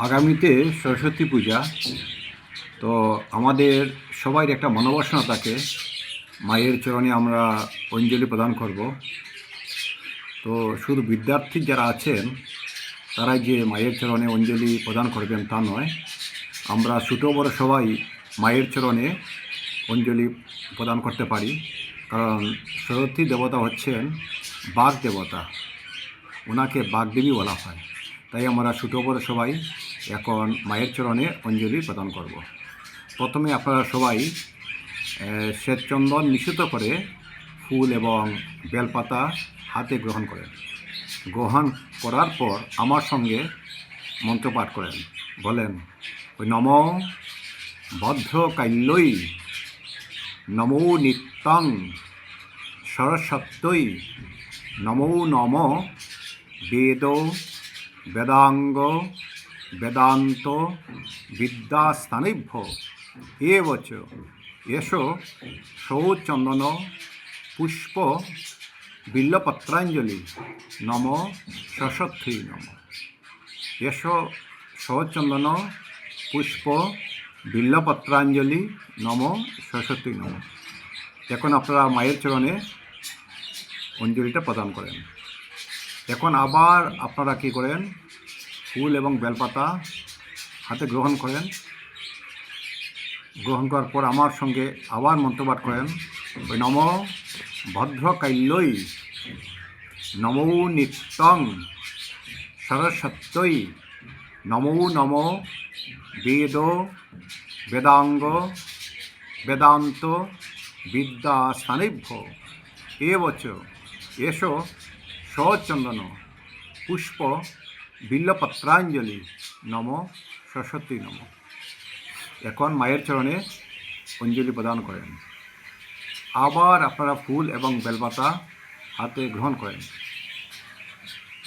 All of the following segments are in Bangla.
আগামীতে সরস্বতী পূজা। তো আমাদের সবাই একটা মনোবাসনা থাকে, মায়ের চরণে আমরা অঞ্জলি প্রদান করব। তো শুধু বিদ্যার্থী যারা আছেন তারাই যে মায়ের চরণে অঞ্জলি প্রদান করবেন তা নয়, আমরা ছোটো বড় সবাই মায়ের চরণে অঞ্জলি প্রদান করতে পারি। কারণ সরস্বতী দেবতা হচ্ছেন বাঘ দেবতা, ওনাকে বাগদেবী বলা হয়। তাই আমরা ছোটো বড় সবাই এখন মায়ের চরণে অঞ্জলি প্রদান করব। প্রথমে আপনারা সবাই শ্বেতচন্দন মিশ্রিত করে ফুল এবং বেলপাতা হাতে গ্রহণ করেন। গ্রহণ করার পর আমার সঙ্গে মন্ত্রপাঠ করেন, বলেন ওই নম ভদ্রকাল্যই নমো নিত্যং সরস্বত্যই নমো নম বেদ বেদাঙ্গ বেদান্ত বিদ্যাস্থানেভ্য এবচ এষো সৌচন্দন পুষ্প বিল্লপত্রাঞ্জলি নম সরস্বতী নম। এষো সৌচন্দন পুষ্প বিল্লপত্রাঞ্জলি নম সরস্বতী নম। এখন আপনারা মায়ের চরণে অঞ্জলিটা প্রদান করেন। এখন আবার আপনারা কী করেন, ফুল এবং বেলপাতা হাতে গ্রহণ করেন। গ্রহণ করার পর আমার সঙ্গে আবার মন্ত্রপাঠ করেন, ওই নম ভদ্রকাল্যই নমো নিত্যং সরস্বত্যই নমো নম বেদ বেদাঙ্গ বেদান্ত বিদ্যাস্থানেভ্য এবচ এষো সচন্দন পুষ্প বিল্লপত্রাঞ্জলি নম সরস্বতী নম। এখন মায়ের চরণে অঞ্জলি প্রদান করেন। আবার আপনারা ফুল এবং বেলপাতা হাতে গ্রহণ করেন।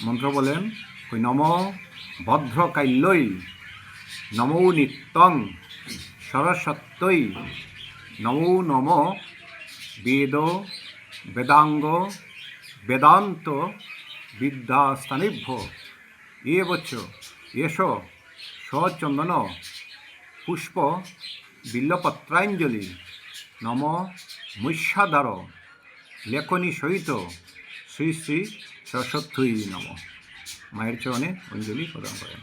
মন্ত্র বলেন, ওই নম ভদ্রকাল্যই নমো নিত্যং সরস্বত্যই নমো নম বেদ বেদাঙ্গ বেদান্ত বিদ্যাস্থানেভ্য এবচ এষো সচন্দন পুষ্প বিল্লপত্রাঞ্জলি নম মূষ্যাধার লেখনী সহিত শ্রী শ্রী সরস্বতী নম। মায়ের চরণে অঞ্জলি প্রদান করেন।